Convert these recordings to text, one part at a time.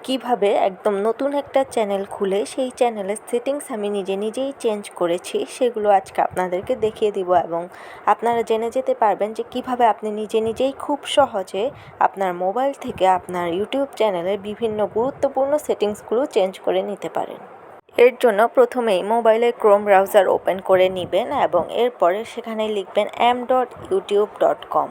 কিভাবে একদম নতুন একটা চ্যানেল খুলে সেই চ্যানেলের সেটিংস আমি নিজেই চেঞ্জ করেছি সেগুলো আজকে আপনাদেরকে দেখিয়ে দিব এবং আপনারা জেনে যেতে পারবেন যে কিভাবে আপনি নিজেই খুব সহজে আপনার মোবাইল থেকে আপনার ইউটিউব চ্যানেলের বিভিন্ন গুরুত্বপূর্ণ সেটিংসগুলো চেঞ্জ করে নিতে পারেন। এর জন্য প্রথমেই মোবাইলে ক্রোম ব্রাউজার ওপেন করে নেবেন এবং এরপরে সেখানে লিখবেন m.youtube.com।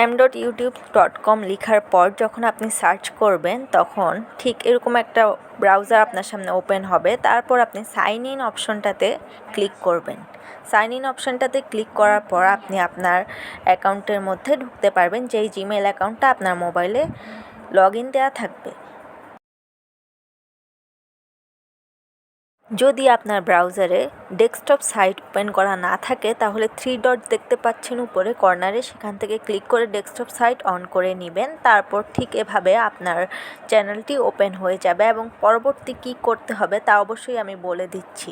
m.youtube.com লেখার পর যখন আপনি সার্চ করবেন তখন ঠিক এরকম একটা ব্রাউজার আপনার সামনে ওপেন হবে। তারপর আপনি সাইন ইন অপশনটাতে ক্লিক করবেন। সাইন ইন অপশনটাতে ক্লিক করার পর আপনি আপনার অ্যাকাউন্টের মধ্যে ঢুকতে পারবেন, যেই জিমেল অ্যাকাউন্টটা আপনার মোবাইলে লগ ইন দেওয়া থাকবে। যদি আপনার ব্রাউজারে ডেস্কটপ সাইট ওপেন করা না থাকে তাহলে 3 ডট দেখতে পাচ্ছেন উপরে কর্নারে, সেখান থেকে ক্লিক করে ডেস্কটপ সাইট অন করে নেবেন। তারপর ঠিক এভাবে আপনার চ্যানেলটি ওপেন হয়ে যাবে এবং পরবর্তী কী করতে হবে তা অবশ্যই আমি বলে দিচ্ছি।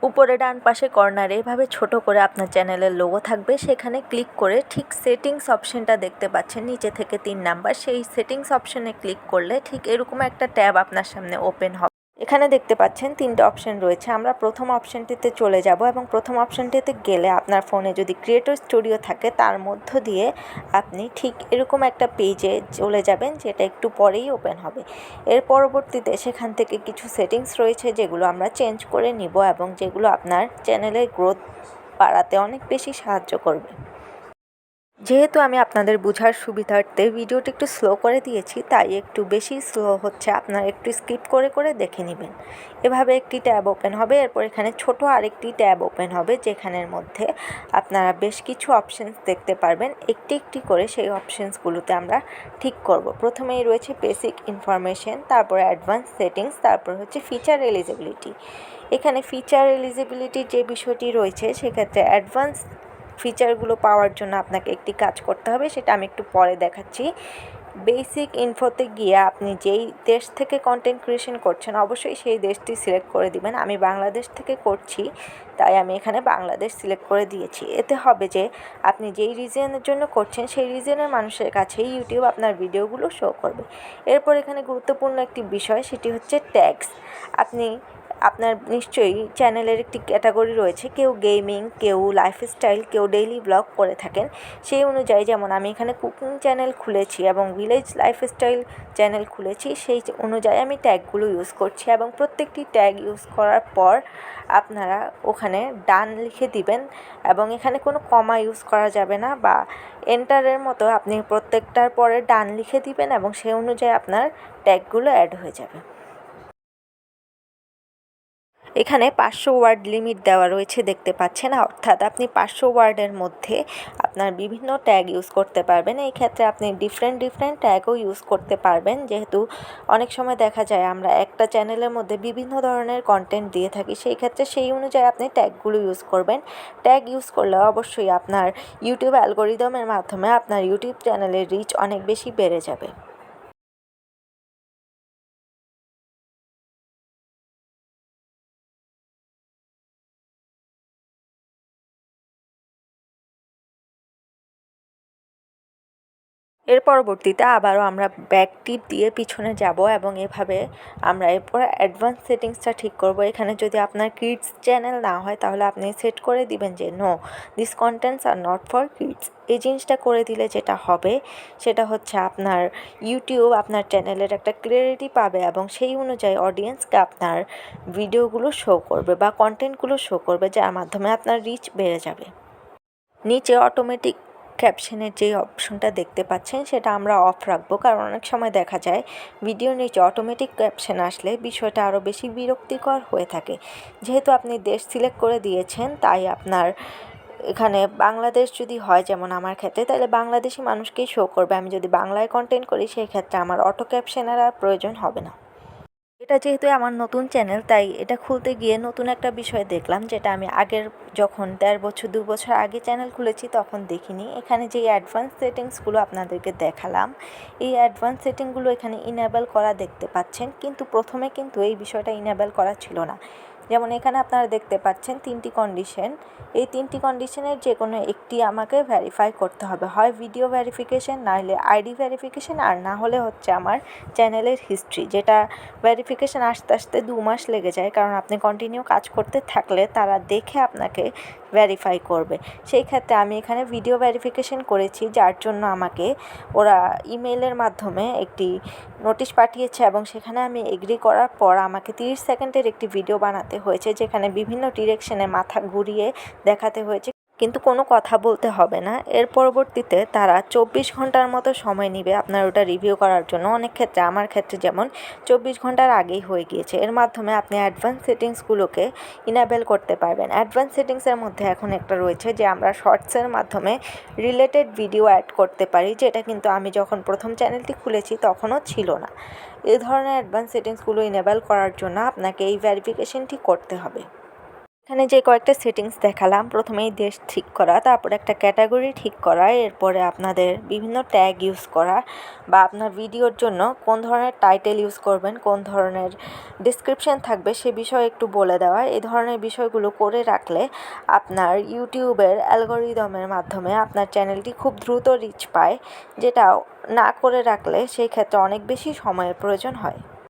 উপরে ডান পাশে কর্নারে এভাবে ছোট করে আপনার চ্যানেলের লোগো থাকবে, সেখানে ক্লিক করে ঠিক সেটিংস অপশনটা দেখতে পাচ্ছেন নিচে থেকে 3 নাম্বার, সেই সেটিংস অপশনে ক্লিক করলে ঠিক এরকম একটা ট্যাব আপনার সামনে ওপেন হবে। এখানে দেখতে পাচ্ছেন 3টে অপশন রয়েছে। আমরা প্রথম অপশনটিতে চলে যাব এবং প্রথম অপশনটিতে গেলে আপনার ফোনে যদি ক্রিয়েটর স্টুডিও থাকে তার মধ্য দিয়ে আপনি ঠিক এরকম একটা পেজে চলে যাবেন, যেটা একটু পরেই ওপেন হবে। এর পরবর্তীতে সেখান থেকে কিছু সেটিংস রয়েছে যেগুলো আমরা চেঞ্জ করে নিব এবং যেগুলো আপনার চ্যানেলের গ্রোথ বাড়াতে অনেক বেশি সাহায্য করবে। যেহেতু আমি আপনাদের বোঝার সুবিধার্থে ভিডিওটি একটু স্লো করে দিয়েছি, তাই একটু বেশি স্লো হচ্ছে, আপনারা একটু স্কিপ করে দেখে নেবেন। এভাবে একটি ট্যাব ওপেন হবে, এরপর এখানে ছোট আরেকটি ট্যাব ওপেন হবে যেখানের মধ্যে আপনারা বেশ কিছু অপশানস দেখতে পারবেন। একটি করে সেই অপশানসগুলোতে আমরা ঠিক করব। প্রথমেই রয়েছে বেসিক ইনফরমেশন, তারপরে অ্যাডভান্স সেটিংস, তারপর হচ্ছে ফিচার এলিজিবিলিটি। এখানে ফিচার এলিজিবিলিটির যে বিষয়টি রয়েছে সেক্ষেত্রে অ্যাডভান্স ফিচারগুলো পাওয়ার জন্য আপনাকে একটি কাজ করতে হবে, সেটা আমি একটু পরে দেখাচ্ছি। বেসিক ইনফোতে গিয়ে আপনি যেই দেশ থেকে কন্টেন্ট ক্রিয়েশন করছেন অবশ্যই সেই দেশটি সিলেক্ট করে দিবেন। আমি বাংলাদেশ থেকে করছি, তাই আমি এখানে বাংলাদেশ সিলেক্ট করে দিয়েছি। এতে হবে যে আপনি যেই রিজনের জন্য করছেন সেই রিজনের মানুষের কাছেই ইউটিউব আপনার ভিডিওগুলো শো করবে। এরপর এখানে গুরুত্বপূর্ণ একটি বিষয়, সেটি হচ্ছে ট্যাগস। আপনার নিশ্চয়ই চ্যানেলের একটি ক্যাটাগরি রয়েছে, কেউ গেমিং, কেউ লাইফস্টাইল, কেউ ডেইলি ব্লগ করে থাকেন। সেই অনুযায়ী যেমন আমি এখানে কুকিং চ্যানেল খুলেছি এবং ভিলেজ লাইফস্টাইল চ্যানেল খুলেছি, সেই অনুযায়ী আমি ট্যাগগুলো ইউজ করছি এবং প্রত্যেকটি ট্যাগ ইউজ করার পর আপনারা ওখানে ডান লিখে দিবেন এবং এখানে কোনো কমা ইউজ করা যাবে না বা এন্টারের মতো আপনি প্রত্যেকটার পরে ডান লিখে দিবেন এবং সেই অনুযায়ী আপনার ট্যাগগুলো অ্যাড হয়ে যাবে। এখানে 500 ওয়ার্ড লিমিট দেওয়া রয়েছে দেখতে পাচ্ছেন, অর্থাৎ আপনি 500 ওয়ার্ডের মধ্যে আপনার বিভিন্ন ট্যাগ ইউজ করতে পারবেন। এই ক্ষেত্রে আপনি ডিফারেন্ট ট্যাগও ইউজ করতে পারবেন, যেহেতু অনেক সময় দেখা যায় আমরা একটা চ্যানেলের মধ্যে বিভিন্ন ধরনের কন্টেন্ট দিয়ে থাকি, সেই ক্ষেত্রে সেই অনুযায়ী আপনি ট্যাগগুলো ইউজ করবেন। ট্যাগ ইউজ করলে অবশ্যই আপনার ইউটিউব অ্যালগোরিদমের মাধ্যমে আপনার ইউটিউব চ্যানেলের রিচ অনেক বেশি বেড়ে যাবে। এর পরবর্তীতে আবারও আমরা ব্যাক টিপ দিয়ে পিছনে যাব এবং এভাবে আমরা এরপর অ্যাডভান্স সেটিংসটা ঠিক করব। এখানে যদি আপনার কিডস চ্যানেল না হয় তাহলে আপনি সেট করে দিবেন যে no, this contents are not for kids. এই জিনিসটা করে দিলে যেটা হবে সেটা হচ্ছে আপনার ইউটিউব আপনার চ্যানেলের একটা ক্লিয়ারিটি পাবে এবং সেই অনুযায়ী অডিয়েন্সকে আপনার ভিডিওগুলো শো করবে বা কন্টেন্টগুলো শো করবে, যার মাধ্যমে আপনার রিচ বেড়ে যাবে। নিচে অটোমেটিক ক্যাপশনের যে অপশনটা দেখতে পাচ্ছেন সেটা আমরা অফ রাখবো, কারণ অনেক সময় দেখা যায় ভিডিওর নিচে অটোমেটিক ক্যাপশন আসলে বিষয়টা আরও বেশি বিরক্তিকর হয়ে থাকে। যেহেতু আপনি দেশ সিলেক্ট করে দিয়েছেন তাই আপনার এখানে বাংলাদেশ যদি হয় যেমন আমার ক্ষেত্রে, তাহলে বাংলাদেশি মানুষকেই শো করবে। আমি যদি বাংলায় কন্টেন্ট করি সেই ক্ষেত্রে আমার অটো ক্যাপশনের আর প্রয়োজন হবে না। এটা যেহেতু আমার নতুন চ্যানেল তাই এটা খুলতে গিয়ে নতুন একটা বিষয় দেখলাম, যেটা আমি আগের যখন 1.5 বছর 2 বছর আগে চ্যানেল খুলেছি তখন দেখিনি। এখানে যে অ্যাডভান্স সেটিংসগুলো আপনাদেরকে দেখালাম, এই অ্যাডভান্স সেটিংগুলো এখানে ইনেবল করা দেখতে পাচ্ছেন, কিন্তু প্রথমে কিন্তু এই বিষয়টা ইনেবল করা ছিল না। যেমন এখানে আপনারা দেখতে পাচ্ছেন 3টি কন্ডিশন। এই 3টি কন্ডিশনের যে কোনো একটি আমাকে ভেরিফাই করতে হবে, হয় ভিডিও ভেরিফিকেশন, নাহলে আইডি ভেরিফিকেশন, আর না হলে হচ্ছে আমার চ্যানেলের হিস্ট্রি, যেটা ভেরিফিকেশন আসতে আসতে 2 মাস লেগে যায়, কারণ আপনি কন্টিনিউ কাজ করতে থাকলে তারা দেখে আপনাকে ভেরিফাই করবে। সেই ক্ষেত্রে আমি এখানে ভিডিও ভেরিফিকেশন করেছি, যার জন্য আমাকে ওরা ইমেইলের মাধ্যমে একটি নোটিশ পাঠিয়েছে এবং সেখানে আমি এগ্রি করার পর আমাকে 30 সেকেন্ডের একটি ভিডিও বানাতে হয়েছে, যেখানে বিভিন্ন ডিরেকশনে মাথা ঘুরিয়ে দেখাতে হয়েছে, কিন্তু কোনো কথা বলতে হবে না। এর পরবর্তীতে তারা 24 ঘন্টার মতো সময় নেবে আপনার ওটা রিভিউ করার জন্য। অনেক ক্ষেত্রে, আমার ক্ষেত্রে যেমন 24 ঘন্টার আগেই হয়ে গিয়েছে। এর মাধ্যমে আপনি অ্যাডভান্স সেটিংসগুলোকে ইনেবল করতে পারবেন। অ্যাডভান্স সেটিংসের মধ্যে এখন একটা রয়েছে যে আমরা শর্টসের মাধ্যমে রিলেটেড ভিডিও অ্যাড করতে পারি, যেটা কিন্তু আমি যখন প্রথম চ্যানেলটি খুলেছি তখনও ছিল না। এই ধরনের অ্যাডভান্স সেটিংসগুলো ইনেবল করার জন্য আপনাকে এই ভেরিফিকেশনটি করতে হবে। এখানে যে কয়েকটা সেটিংস দেখালাম, প্রথমেই দেশ ঠিক করা, তারপরে একটা ক্যাটাগরি ঠিক করা, এরপরে আপনাদের বিভিন্ন ট্যাগ ইউজ করা, বা আপনার ভিডিওর জন্য কোন ধরনের টাইটেল ইউজ করবেন, কোন ধরনের ডিসক্রিপশন থাকবে সে বিষয়ে একটু বলে দেওয়া। এই ধরনের বিষয়গুলো করে রাখলে আপনার ইউটিউবের অ্যালগোরিদমের মাধ্যমে আপনার চ্যানেলটি খুব দ্রুত রিচ পায়, যেটা না করে রাখলে সেই ক্ষেত্রে অনেক বেশি সময়ের প্রয়োজন হয়।